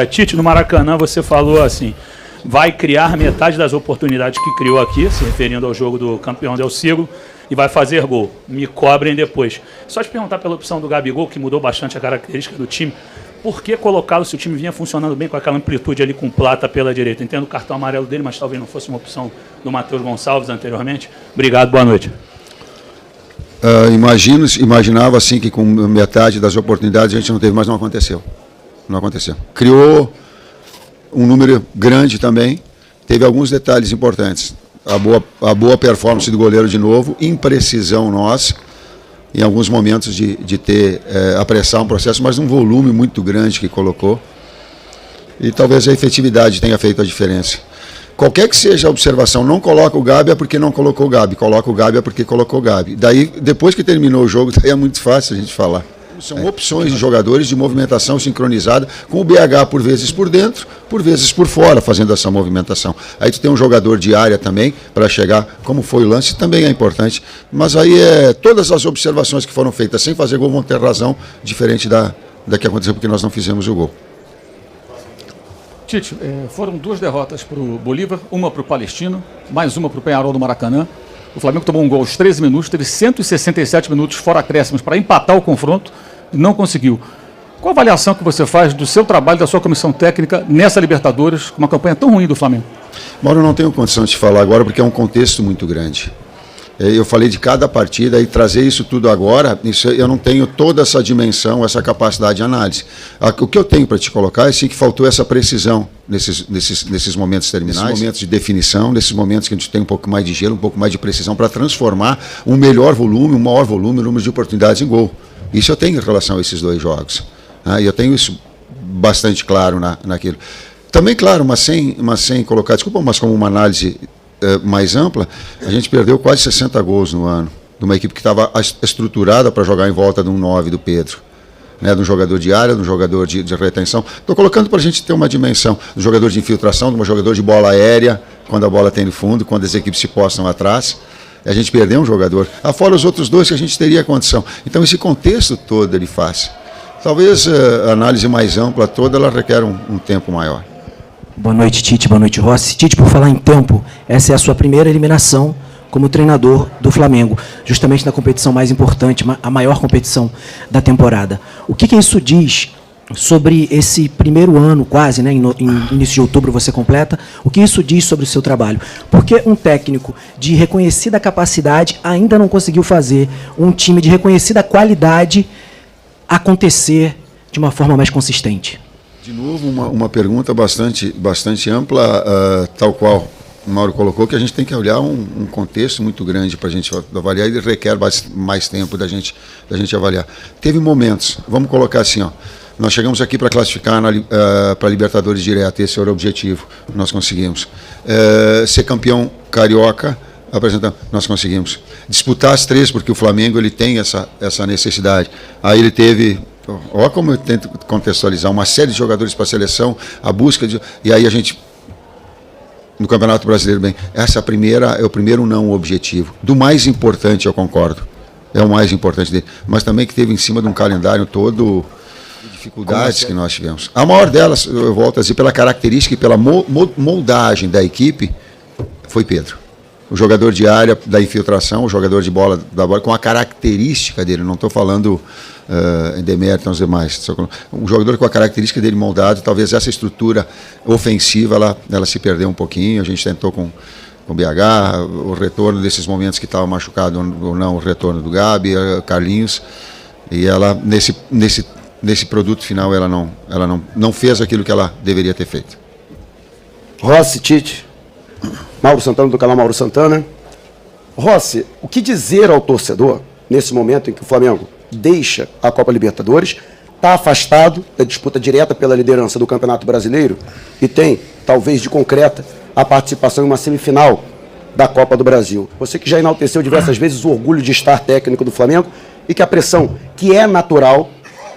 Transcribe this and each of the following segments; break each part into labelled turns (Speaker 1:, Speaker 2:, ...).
Speaker 1: Tite, no Maracanã você falou assim, vai criar metade das oportunidades que criou aqui, se referindo ao jogo do campeão del siglo, e vai fazer gol. Me cobrem depois. Só te perguntar pela opção do Gabigol, que mudou bastante a característica do time, por que colocá-lo se o time vinha funcionando bem com aquela amplitude ali com Plata pela direita? Entendo o cartão amarelo dele, mas talvez não fosse uma opção do Matheus Gonçalves anteriormente. Obrigado, boa noite.
Speaker 2: Imaginava assim que com metade das oportunidades a gente não teve, mas não aconteceu. Não aconteceu. Criou um número grande também, teve alguns detalhes importantes. A boa performance do goleiro de novo, imprecisão nossa, em alguns momentos de ter apressar um processo, mas um volume muito grande que colocou. E talvez a efetividade tenha feito a diferença. Qualquer que seja a observação, não coloca o Gabi é porque não colocou o Gabi, coloca o Gabi é porque colocou o Gabi. Daí, depois que terminou o jogo, daí é muito fácil a gente falar. São opções de jogadores de movimentação sincronizada, com o BH por vezes por dentro, por vezes por fora, fazendo essa movimentação. Aí tu tem um jogador de área também, para chegar, como foi o lance, também é importante. Mas aí todas as observações que foram feitas sem fazer gol vão ter razão, diferente da que aconteceu porque nós não fizemos o gol.
Speaker 3: Tite, foram 2 derrotas para o Bolívar, uma para o Palestino, mais uma para o Peñarol do Maracanã. O Flamengo tomou um gol aos 13 minutos, teve 167 minutos fora acréscimos para empatar o confronto e não conseguiu. Qual a avaliação que você faz do seu trabalho, da sua comissão técnica nessa Libertadores, com uma campanha tão ruim do Flamengo?
Speaker 2: Mauro, eu não tenho condição de te falar agora porque é um contexto muito grande. Eu falei de cada partida e trazer isso tudo agora, eu não tenho toda essa dimensão, essa capacidade de análise. O que eu tenho para te colocar é sim, que faltou essa precisão nesses momentos terminais, nesses momentos de definição, nesses momentos que a gente tem um pouco mais de gelo, um pouco mais de precisão para transformar um melhor volume, um maior volume, um número de oportunidades em gol. Isso eu tenho em relação a esses 2 jogos. E eu tenho isso bastante claro naquilo. Também claro, mas sem colocar, desculpa, mas como uma análise mais ampla, a gente perdeu quase 60 gols no ano, de uma equipe que estava estruturada para jogar em volta de um 9 do Pedro, né, de um jogador de área, de um jogador de retenção. Estou colocando para a gente ter uma dimensão do jogador de infiltração, de um jogador de bola aérea, quando a bola tem no fundo, quando as equipes se postam atrás. A gente perdeu um jogador, afora os outros 2 que a gente teria condição. Então esse contexto todo ele faz. Talvez a análise mais ampla toda ela requer um tempo maior.
Speaker 4: Boa noite, Tite. Boa noite, Rossi. Tite, por falar em tempo, essa é a sua primeira eliminação como treinador do Flamengo, justamente na competição mais importante, a maior competição da temporada. O que isso diz sobre esse primeiro ano, quase, né, em início de outubro você completa, o que isso diz sobre o seu trabalho? Porque um técnico de reconhecida capacidade ainda não conseguiu fazer um time de reconhecida qualidade acontecer de uma forma mais consistente?
Speaker 2: De novo, uma pergunta bastante ampla, tal qual o Mauro colocou, que a gente tem que olhar um contexto muito grande para a gente avaliar e requer mais tempo da gente avaliar. Teve momentos, vamos colocar assim, nós chegamos aqui para classificar para Libertadores direto, esse era o objetivo, nós conseguimos. Ser campeão carioca, apresentando, nós conseguimos. Disputar as 3, porque o Flamengo ele tem essa necessidade. Aí ele teve... Olha como eu tento contextualizar, uma série de jogadores para a seleção, a busca de... E aí a gente, no Campeonato Brasileiro, essa é o primeiro não objetivo. Do mais importante, eu concordo, é o mais importante dele, mas também que teve em cima de um calendário todo de dificuldades que nós tivemos. A maior delas, eu volto a dizer, pela característica e pela moldagem da equipe, foi Pedro. O jogador de área da infiltração, o jogador de bola da bola, com a característica dele, não estou falando em demérito aos demais, um jogador com a característica dele moldado, talvez essa estrutura ofensiva, ela se perdeu um pouquinho, a gente tentou com o BH, o retorno desses momentos que estava machucado ou não, o retorno do Gabi, Carlinhos, e ela, nesse produto final, ela não fez aquilo que ela deveria ter feito.
Speaker 5: Rossi, Tite, Mauro Santana, do canal Mauro Santana. Rossi, o que dizer ao torcedor nesse momento em que o Flamengo deixa a Copa Libertadores, está afastado da disputa direta pela liderança do Campeonato Brasileiro e tem, talvez de concreta, a participação em uma semifinal da Copa do Brasil? Você que já enalteceu diversas vezes o orgulho de estar técnico do Flamengo e que a pressão que é natural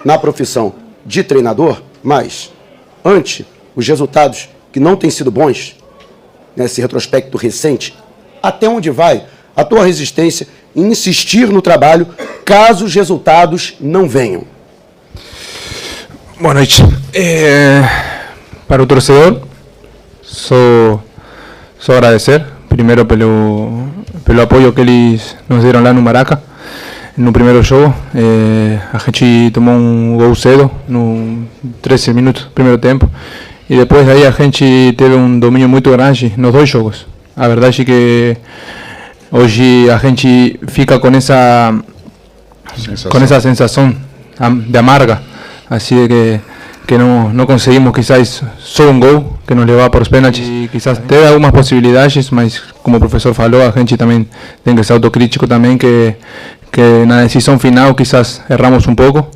Speaker 5: na profissão de treinador, mas ante os resultados que não têm sido bons, nesse retrospecto recente, até onde vai a tua resistência em insistir no trabalho caso os resultados não venham?
Speaker 6: Boa noite. Para o torcedor, só agradecer, primeiro pelo apoio que eles nos deram lá no Maraca, no primeiro jogo. A gente tomou um gol cedo, no 13 minutos do primeiro tempo, e depois daí a gente teve um domínio muito grande nos 2 jogos. A verdade é que hoje a gente fica com essa sensação de amarga, assim que não conseguimos quizás só um gol que nos levava para os pênaltis, e quizás teve algumas possibilidades, mas como o professor falou, a gente também tem que ser autocrítico também, que na decisão final quizás erramos um pouco.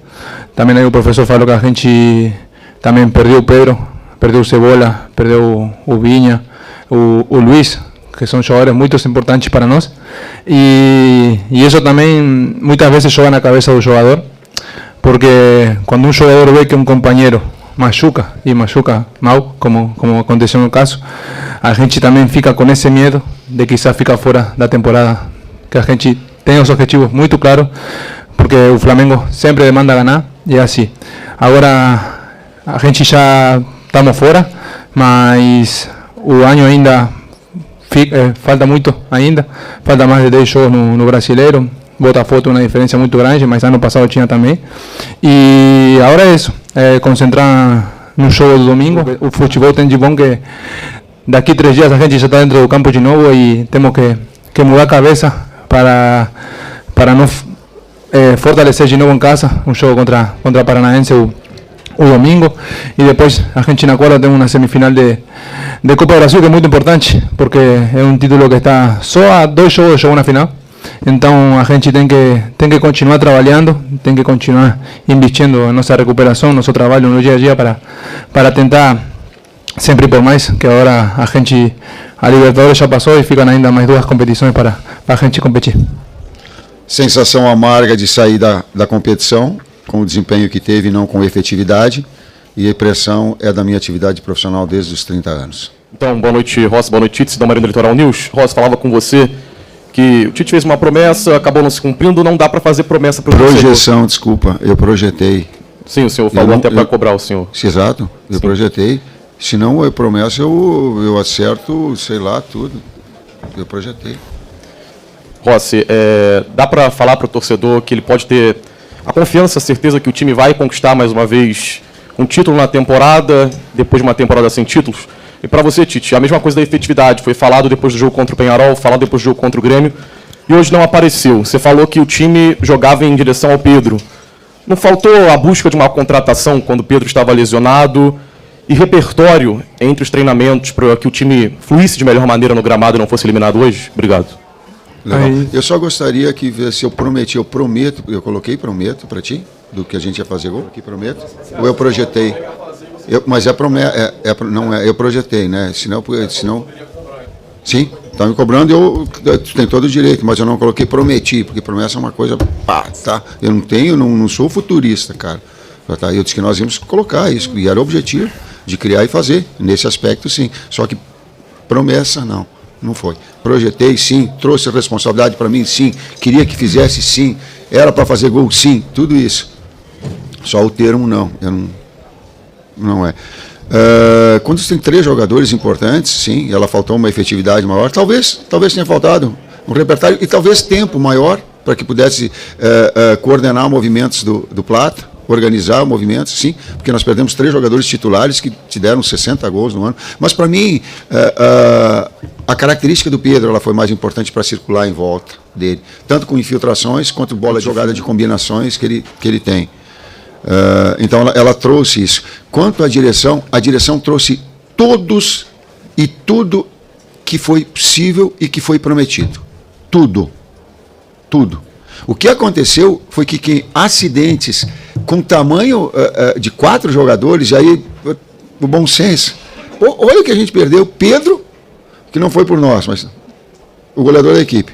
Speaker 6: Também aí o professor falou que a gente também perdeu o Pedro, perdeu o Cebola, perdeu o Vinha, o Luiz, que são jogadores muito importantes para nós, e isso também muitas vezes joga na cabeça do jogador, porque quando um jogador vê que um companheiro machuca, e machuca mal, como aconteceu no caso, a gente também fica com esse medo de quizás ficar fora da temporada, que a gente tem os objetivos muito claros, porque o Flamengo sempre demanda ganhar, e é assim. Agora a gente já estamos fora, mas o ano ainda falta muito ainda, falta mais de 10 jogos no Brasileiro. Botafogo tem uma diferença muito grande, mas ano passado tinha também. E agora é isso, concentrar no jogo do domingo. O futebol tem de bom que daqui 3 dias a gente já está dentro do campo de novo, e temos que mudar a cabeça para não fortalecer de novo em casa, um jogo contra Paranaense o domingo, e depois a gente na quarta tem uma semifinal de Copa do Brasil, que é muito importante, porque é um título que está só a 2 jogos de chegar na final. Então a gente tem que continuar trabalhando, tem que continuar investindo em nossa recuperação, nosso trabalho no dia a dia, para tentar sempre por mais, que agora a Libertadores já passou e ficam ainda mais 2 competições para a gente competir.
Speaker 2: Sensação amarga de sair da competição, com o desempenho que teve, não com efetividade, e a pressão é da minha atividade profissional desde os 30 anos.
Speaker 7: Então, boa noite, Rossi, boa noite, Tite, da Marina Litoral News. Rossi, falava com você que o Tite fez uma promessa, acabou não se cumprindo, não dá para fazer promessa para o
Speaker 2: Projeção, desculpa, eu projetei.
Speaker 7: Sim, o senhor falou até para cobrar o senhor.
Speaker 2: Exato, eu projetei. Se não é promessa, eu acerto, sei lá, tudo. Eu projetei.
Speaker 7: Rossi, dá para falar para o torcedor que ele pode ter a confiança, a certeza que o time vai conquistar mais uma vez um título na temporada, depois de uma temporada sem títulos? E para você, Tite, a mesma coisa da efetividade. Foi falado depois do jogo contra o Peñarol, falado depois do jogo contra o Grêmio, e hoje não apareceu. Você falou que o time jogava em direção ao Pedro. Não faltou a busca de uma contratação quando o Pedro estava lesionado? E repertório entre os treinamentos para que o time fluísse de melhor maneira no gramado e não fosse eliminado hoje? Obrigado.
Speaker 2: Legal. Eu só gostaria que, se eu prometo, eu coloquei prometo para ti, do que a gente ia fazer gol, aqui prometo, ou eu projetei? Mas é promessa, não é, eu projetei, né? Senão, sim, está me cobrando, tu tem todo o direito, mas eu não coloquei prometi, porque promessa é uma coisa, tá? Eu não sou futurista, cara. Tá? Eu disse que nós íamos colocar isso, e era o objetivo de criar e fazer, nesse aspecto sim, só que promessa não foi. Projetei sim, trouxe responsabilidade para mim sim, queria que fizesse sim, era para fazer gol sim, tudo isso. Só o termo não é. Quando você tem 3 jogadores importantes, sim, ela faltou uma efetividade maior, talvez tenha faltado um repertório e talvez tempo maior para que pudesse coordenar movimentos do Plata, organizar movimentos, sim, porque nós perdemos 3 jogadores titulares que te deram 60 gols no ano, mas para mim a característica do Pedro ela foi mais importante para circular em volta dele, tanto com infiltrações quanto bola de jogada de combinações que ele tem. Então ela trouxe isso. Quanto à direção, a direção trouxe todos e tudo que foi possível e que foi prometido. Tudo. O que aconteceu foi que acidentes com tamanho de 4 jogadores, aí o bom senso. Olha o que a gente perdeu. Pedro, que não foi por nós, mas o goleador da equipe.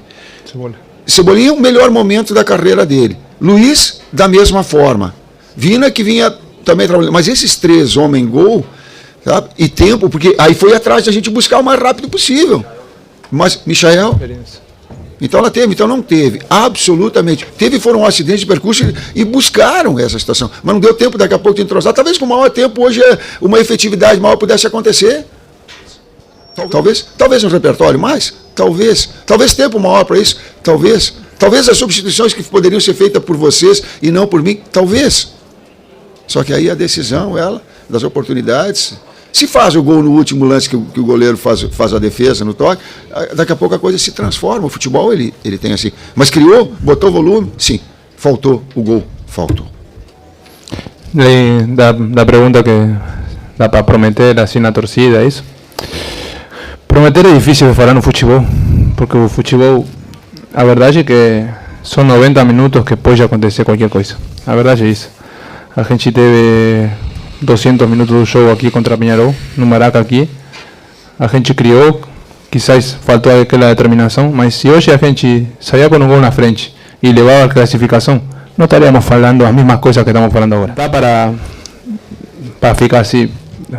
Speaker 2: Cebolinha, o melhor momento da carreira dele. Luiz, da mesma forma. Vina, que vinha também trabalhando. Mas esses 3 homem-gol, sabe? E tempo, porque aí foi atrás da gente buscar o mais rápido possível. Mas, Michael, Então ela teve, então não teve, absolutamente. Teve, foram um acidente de percurso e buscaram essa situação. Mas não deu tempo daqui a pouco de entrosar. Talvez com maior tempo hoje uma efetividade maior pudesse acontecer. Talvez um repertório mais, talvez tempo maior para isso, talvez as substituições que poderiam ser feitas por vocês e não por mim, talvez. Só que aí a decisão, das oportunidades. Se faz o gol no último lance que o goleiro faz a defesa no toque, daqui a pouco a coisa se transforma. O futebol ele tem assim. Mas criou, botou volume, sim. Faltou o gol, faltou.
Speaker 6: Da pergunta que dá para prometer assim na torcida, é isso? Prometer é difícil de falar no futebol, porque o futebol, a verdade é que são 90 minutos que pode acontecer qualquer coisa. A verdade é isso. A gente teve 200 minutos do jogo aqui contra Peñarol, no Maraca aqui. A gente criou, quizás faltou aquela determinação, mas se hoje a gente saía com um gol na frente e levava a classificação, não estaríamos falando as mesmas coisas que estamos falando agora. Dá para ficar assim,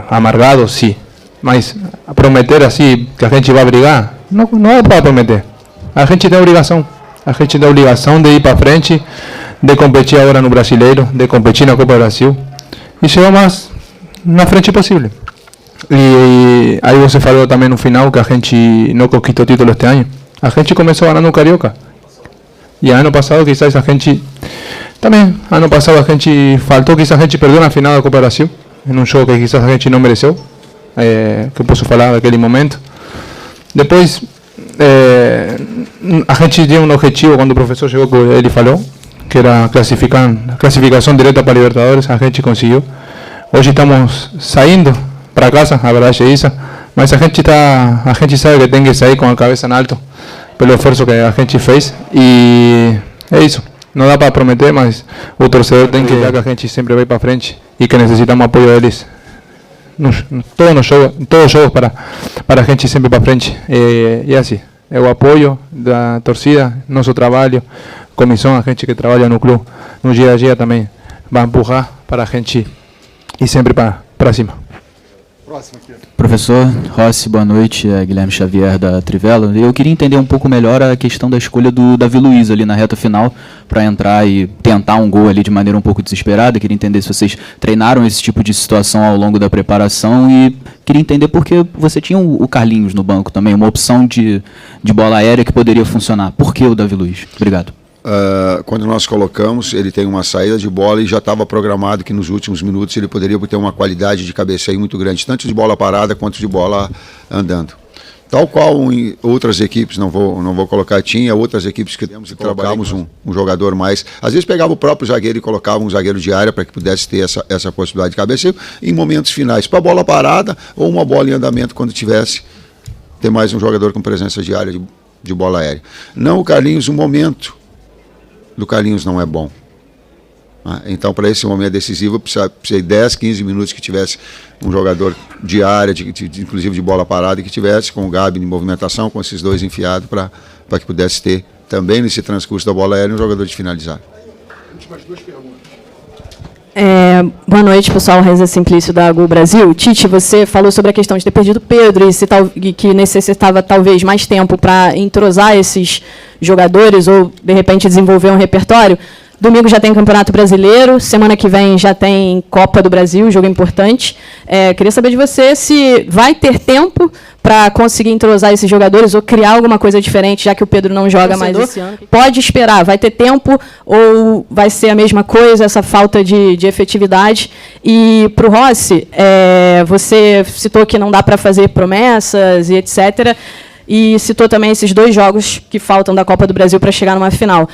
Speaker 6: amargado, sim. Mas prometer assim que a gente vai brigar, não é para prometer. A gente tem a obrigação. A gente tem a obrigação de ir para frente, de competir agora no Brasileiro, de competir na Copa do Brasil e chegar mais na frente possível. E aí você falou também no final que a gente não conquistou título este ano. A gente começou ganhando o Carioca. E ano passado quizás a gente também, ano passado a gente faltou, quizás a gente perdeu na final da Copa do Brasil, em um jogo que quizás a gente não mereceu. Que posso falar naquele momento. Depois, a gente tinha um objetivo quando o professor chegou, que ele falou, que era a classificação direta para a Libertadores. A gente conseguiu. Hoje estamos saindo para casa, a verdade é isso, mas a gente sabe que tem que sair com a cabeça em alto pelo esforço que a gente fez, e é isso. Não dá para prometer, mas o torcedor tem que ver que a gente sempre vai para frente e que necessitamos apoio deles. Todos os jogos para a gente sempre para frente. E assim, é o apoio da torcida, nosso trabalho, comissão, a gente que trabalha no clube, no dia a dia também, vai empurrar para a gente ir sempre para cima.
Speaker 8: Professor Rossi, boa noite, Guilherme Xavier da Trivela. Eu queria entender um pouco melhor a questão da escolha do Davi Luiz ali na reta final para entrar e tentar um gol ali de maneira um pouco desesperada. Queria entender se vocês treinaram esse tipo de situação ao longo da preparação e queria entender porque você tinha o Carlinhos no banco também, uma opção de bola aérea que poderia funcionar. Por que o Davi Luiz? Obrigado.
Speaker 2: Quando nós colocamos, ele tem uma saída de bola e já estava programado que nos últimos minutos ele poderia ter uma qualidade de cabeceio muito grande, tanto de bola parada quanto de bola andando. Tal qual em outras equipes, não vou colocar, tinha outras equipes que colocávamos um jogador mais, às vezes pegava o próprio zagueiro e colocava um zagueiro de área para que pudesse ter essa possibilidade de cabeceio em momentos finais, para bola parada ou uma bola em andamento quando tivesse ter mais um jogador com presença de área de bola aérea. Não o Carlinhos, o momento do Carlinhos não é bom. Então, para esse momento decisivo, precisa 10, 15 minutos que tivesse um jogador de área, inclusive de bola parada, e que tivesse com o Gabi em movimentação, com esses dois enfiados, para que pudesse ter também nesse transcurso da bola aérea um jogador de finalizar.
Speaker 9: Últimas duas perguntas.
Speaker 10: Boa noite, pessoal. Reza Simplício da Gol Brasil. Tite, você falou sobre a questão de ter perdido o Pedro e que necessitava talvez mais tempo para entrosar esses jogadores ou, de repente, desenvolver um repertório. Domingo já tem Campeonato Brasileiro, semana que vem já tem Copa do Brasil, jogo importante. Queria saber de você se vai ter tempo para conseguir entrosar esses jogadores ou criar alguma coisa diferente, já que o Pedro não joga mais esse ano. Pode esperar, vai ter tempo ou vai ser a mesma coisa, essa falta de efetividade? E para o Rossi, você citou que não dá para fazer promessas e etc., e citou também esses 2 jogos que faltam da Copa do Brasil para chegar numa final.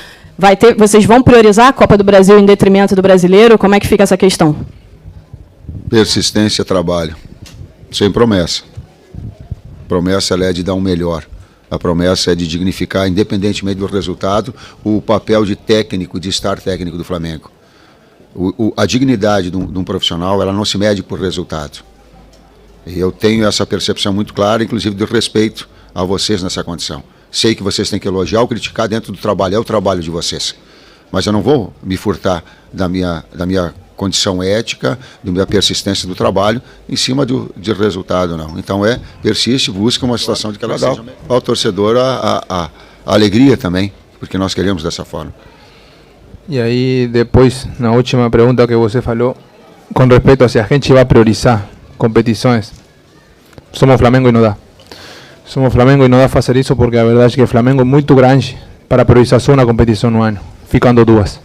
Speaker 10: Vocês vão priorizar a Copa do Brasil em detrimento do Brasileiro? Como é que fica essa questão?
Speaker 2: Persistência, trabalho. Sem promessa. Promessa é de dar um melhor. A promessa é de dignificar, independentemente do resultado, o papel de técnico, de estar técnico do Flamengo. A dignidade de um profissional, ela não se mede por resultado. E eu tenho essa percepção muito clara, inclusive do respeito a vocês nessa condição. Sei que vocês têm que elogiar ou criticar dentro do trabalho, é o trabalho de vocês. Mas eu não vou me furtar da minha condição ética, da minha persistência do trabalho, em cima de resultado, não. Então persiste, busca uma situação de que ela dá ao torcedor a alegria também, porque nós queremos dessa forma.
Speaker 6: E aí, depois, na última pergunta que você falou, com respeito a se a gente vai priorizar competições, somos Flamengo e não dá. Somos Flamengo e não dá fazer isso porque a verdade é que o Flamengo é muito grande para priorizar só uma competição no ano, ficando duas.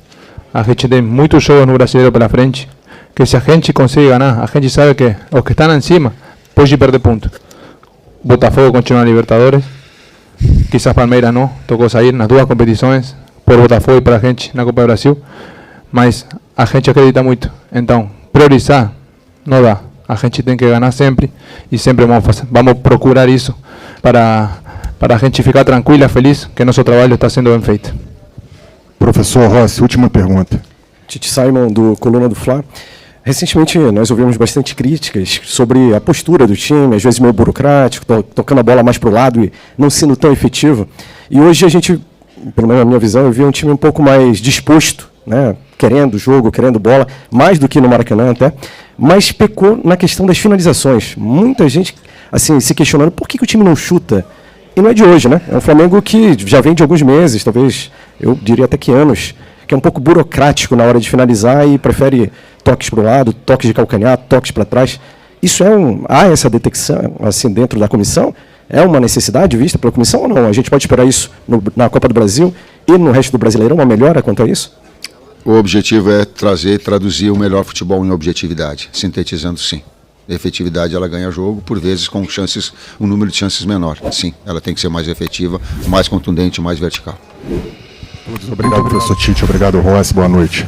Speaker 6: A gente tem muitos jogos no Brasileiro pela frente, que se a gente consegue ganhar, a gente sabe que os que estão em cima podem perder ponto. Botafogo continua na Libertadores, quizás Palmeiras não, tocou sair nas duas competições, por Botafogo e para a gente na Copa do Brasil, mas a gente acredita muito. Então, priorizar não dá. A gente tem que ganhar sempre e sempre vamos procurar isso para a gente ficar tranquila, feliz, que nosso trabalho está sendo bem feito.
Speaker 9: Professor Rossi, última pergunta.
Speaker 11: Tite Simon, do Coluna do Fla. Recentemente nós ouvimos bastante críticas sobre a postura do time, às vezes meio burocrático, tocando a bola mais para o lado e não sendo tão efetivo. E hoje a gente, pelo menos na minha visão, eu vi um time um pouco mais disposto, né, querendo jogo, querendo bola, mais do que no Maracanã até, mas pecou na questão das finalizações. Muita gente assim, se questionando por que o time não chuta. E não é de hoje, né? É um Flamengo que já vem de alguns meses, talvez, eu diria até que anos, que é um pouco burocrático na hora de finalizar e prefere toques para o lado, toques de calcanhar, toques para trás. Isso há essa detecção assim dentro da comissão? É uma necessidade vista pela comissão ou não? A gente pode esperar isso na Copa do Brasil e no resto do Brasileirão, uma melhora quanto a isso?
Speaker 2: O objetivo é traduzir o melhor futebol em objetividade, sintetizando sim. A efetividade ela ganha jogo, por vezes com um número de chances menor. Sim, ela tem que ser mais efetiva, mais contundente, mais vertical.
Speaker 9: Obrigado, professor Tite. Obrigado, Rossi. Boa noite.